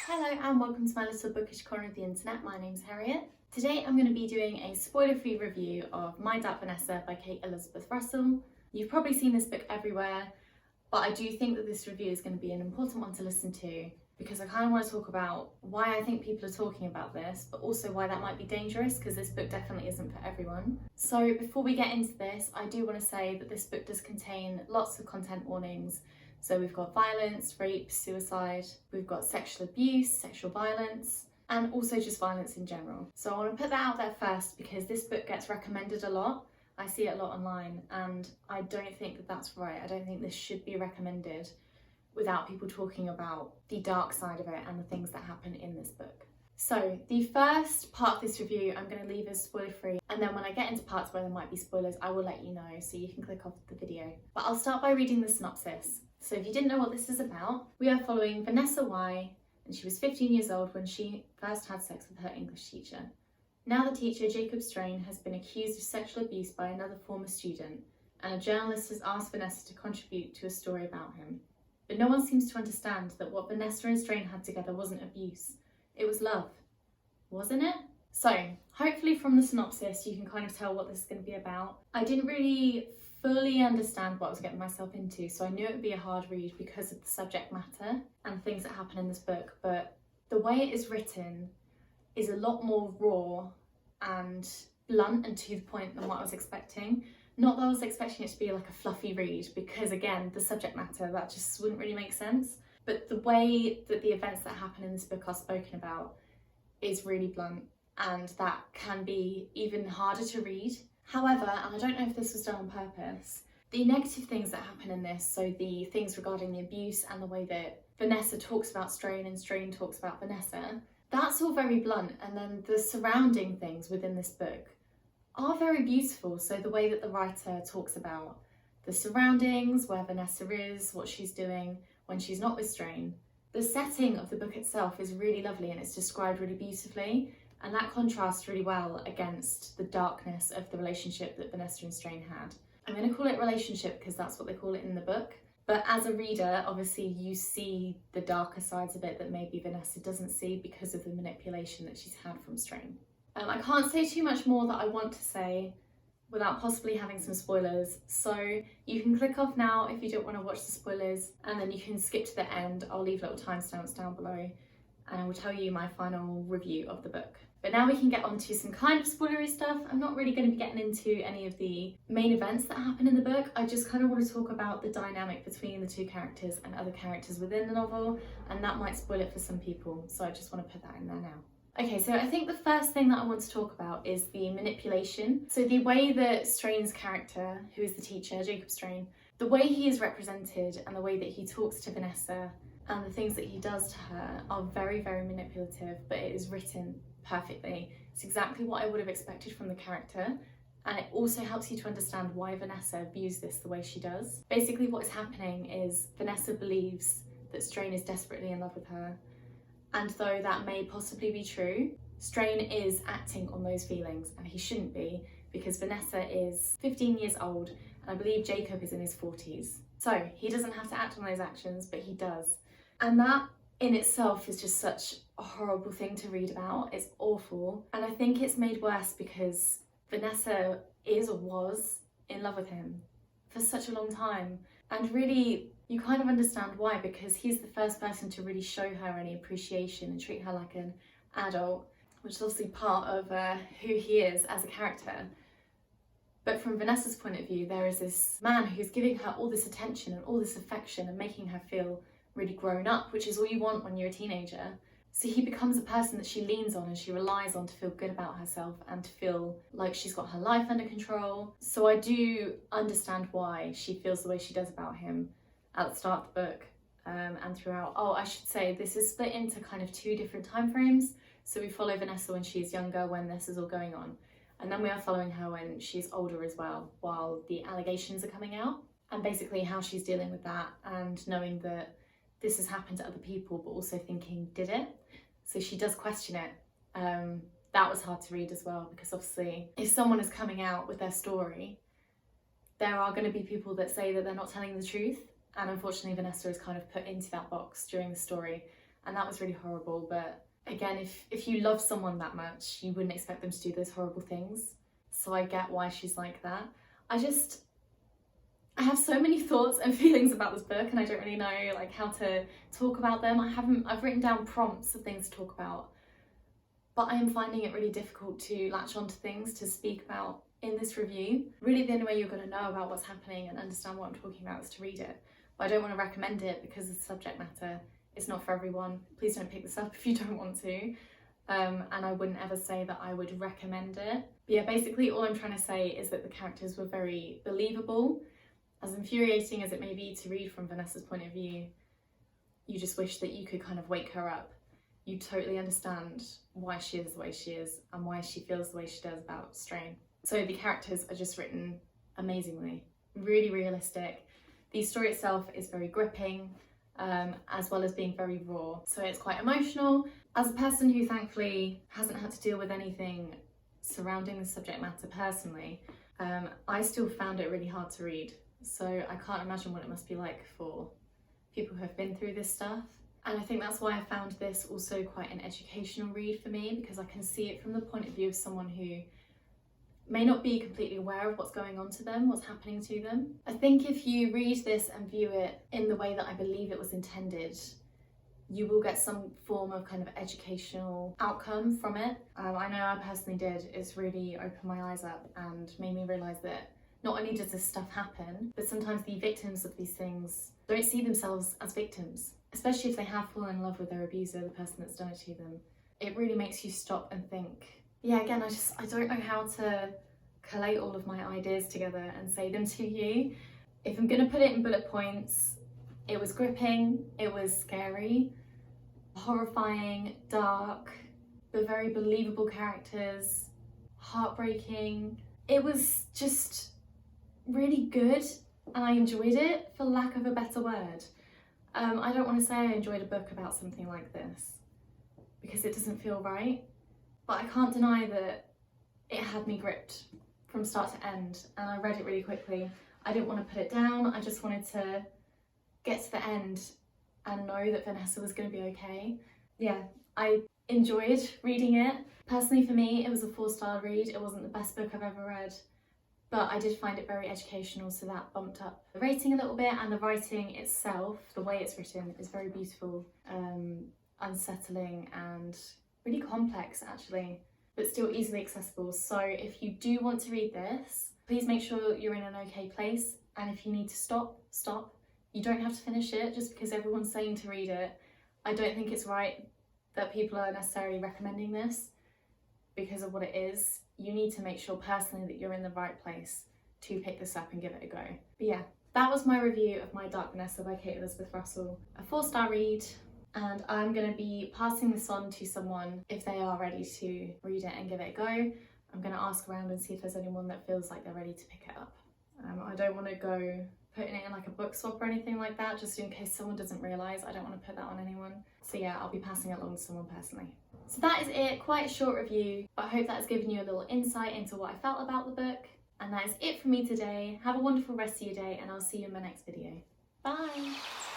Hello and welcome to my little bookish corner of the internet. My name's Harriet. Today I'm going to be doing a spoiler-free review of My Dark Vanessa by Kate Elizabeth Russell. You've probably seen this book everywhere, but I do think that this review is going to be an important one to listen to because I kind of want to talk about why I think people are talking about this, but also why that might be dangerous because this book definitely isn't for everyone. So before we get into this, I do want to say that this book does contain lots of content warnings. So we've got violence, rape, suicide, we've got sexual abuse, sexual violence, and also just violence in general. So I want to put that out there first because this book gets recommended a lot. I see it a lot online and I don't think that that's right. I don't think this should be recommended without people talking about the dark side of it and the things that happen in this book. So the first part of this review I'm going to leave as spoiler free, and then when I get into parts where there might be spoilers I will let you know so you can click off the video. But I'll start by reading the synopsis. So if you didn't know what this is about, we are following Vanessa Y, and she was 15 years old when she first had sex with her English teacher. Now the teacher, Jacob Strain, has been accused of sexual abuse by another former student, and a journalist has asked Vanessa to contribute to a story about him. But no one seems to understand that what Vanessa and Strain had together wasn't abuse, it was love. Wasn't it? So, hopefully from the synopsis you can kind of tell what this is going to be about. I didn't really fully understand what I was getting myself into, so I knew it would be a hard read because of the subject matter and things that happen in this book, but the way it is written is a lot more raw and blunt and to the point than what I was expecting. Not that I was expecting it to be like a fluffy read, because again, the subject matter, that just wouldn't really make sense. But the way that the events that happen in this book are spoken about is really blunt, and that can be even harder to read. However, and I don't know if this was done on purpose, the negative things that happen in this, so the things regarding the abuse and the way that Vanessa talks about Strain and Strain talks about Vanessa, that's all very blunt, and then the surrounding things within this book are very beautiful. So the way that the writer talks about the surroundings, where Vanessa is, what she's doing when she's not with Strain. The setting of the book itself is really lovely and it's described really beautifully, and that contrasts really well against the darkness of the relationship that Vanessa and Strain had. I'm going to call it relationship because that's what they call it in the book, but as a reader obviously you see the darker sides of it that maybe Vanessa doesn't see because of the manipulation that she's had from Strain. I can't say too much more that I want to say without possibly having some spoilers, so you can click off now if you don't want to watch the spoilers, and then you can skip to the end. I'll leave little timestamps down below and I will tell you my final review of the book. But now we can get on to some kind of spoilery stuff. I'm not really going to be getting into any of the main events that happen in the book. I just kind of want to talk about the dynamic between the two characters and other characters within the novel, and that might spoil it for some people, so I just want to put that in there now. Okay, so I think the first thing that I want to talk about is the manipulation. So the way that Strain's character, who is the teacher, Jacob Strain, the way he is represented and the way that he talks to Vanessa and the things that he does to her are very, very manipulative, but it is written perfectly. It's exactly what I would have expected from the character, and it also helps you to understand why Vanessa views this the way she does. Basically what is happening is Vanessa believes that Strain is desperately in love with her, and though that may possibly be true, Strain is acting on those feelings, and he shouldn't be because Vanessa is 15 years old and I believe Jacob is in his 40s. So he doesn't have to act on those actions, but he does. And that in itself is just such a horrible thing to read about. It's awful. And I think it's made worse because Vanessa is or was in love with him for such a long time. And really, you kind of understand why, because he's the first person to really show her any appreciation and treat her like an adult, which is obviously part of who he is as a character. But from Vanessa's point of view, there is this man who's giving her all this attention and all this affection and making her feel really grown up, which is all you want when you're a teenager. So he becomes a person that she leans on and she relies on to feel good about herself and to feel like she's got her life under control. So I do understand why she feels the way she does about him at the start of the book and throughout. Oh, I should say this is split into kind of two different time frames. So we follow Vanessa when she's younger, when this is all going on, and then we are following her when she's older as well, while the allegations are coming out, and basically how she's dealing with that and knowing that this has happened to other people, but also thinking, did it? So she does question it. That was hard to read as well, because obviously if someone is coming out with their story, there are going to be people that say that they're not telling the truth, and unfortunately Vanessa is kind of put into that box during the story, and that was really horrible. But again, if you love someone that much, you wouldn't expect them to do those horrible things. So I get why she's like that. I have so many thoughts and feelings about this book, and I don't really know like how to talk about them. I've written down prompts of things to talk about, but I am finding it really difficult to latch onto things to speak about in this review. Really the only way you're going to know about what's happening and understand what I'm talking about is to read it. But I don't want to recommend it because the subject matter is not for everyone. Please don't pick this up if you don't want to. And I wouldn't ever say that I would recommend it. But yeah, basically all I'm trying to say is that the characters were very believable. As infuriating as it may be to read from Vanessa's point of view, you just wish that you could kind of wake her up. You totally understand why she is the way she is and why she feels the way she does about Strain. So the characters are just written amazingly, really realistic. The story itself is very gripping, as well as being very raw. So it's quite emotional. As a person who thankfully hasn't had to deal with anything surrounding the subject matter personally, I still found it really hard to read. So I can't imagine what it must be like for people who have been through this stuff. And I think that's why I found this also quite an educational read for me, because I can see it from the point of view of someone who may not be completely aware of what's going on to them, what's happening to them. I think if you read this and view it in the way that I believe it was intended, you will get some form of kind of educational outcome from it. I know I personally did. It's really opened my eyes up and made me realise that not only does this stuff happen, but sometimes the victims of these things don't see themselves as victims, especially if they have fallen in love with their abuser, the person that's done it to them. It really makes you stop and think. Yeah, again, I don't know how to collate all of my ideas together and say them to you. If I'm gonna put it in bullet points, it was gripping, it was scary, horrifying, dark, but very believable characters, heartbreaking. It was just really good and I enjoyed it, for lack of a better word. I don't want to say I enjoyed a book about something like this because it doesn't feel right, but I can't deny that it had me gripped from start to end, and I read it really quickly. I didn't want to put it down, I just wanted to get to the end and know that Vanessa was going to be okay. Yeah, I enjoyed reading it. Personally for me, it was a 4-star read. It wasn't the best book I've ever read, but I did find it very educational, so that bumped up the rating a little bit. And the writing itself, the way it's written, is very beautiful, unsettling and really complex actually, but still easily accessible. So if you do want to read this, please make sure you're in an okay place, and if you need to stop, stop. You don't have to finish it just because everyone's saying to read it. I don't think it's right that people are necessarily recommending this because of what it is. You need to make sure personally that you're in the right place to pick this up and give it a go. But yeah, that was my review of My Dark Vanessa by Kate Elizabeth Russell. A 4-star read, and I'm going to be passing this on to someone if they are ready to read it and give it a go. I'm going to ask around and see if there's anyone that feels like they're ready to pick it up. I don't want to go putting it in like a book swap or anything like that, just in case someone doesn't realise. I don't want to put that on anyone. So yeah, I'll be passing it along to someone personally. So that is it, quite a short review, but I hope that has given you a little insight into what I felt about the book. And that is it from me today. Have a wonderful rest of your day, and I'll see you in my next video. Bye!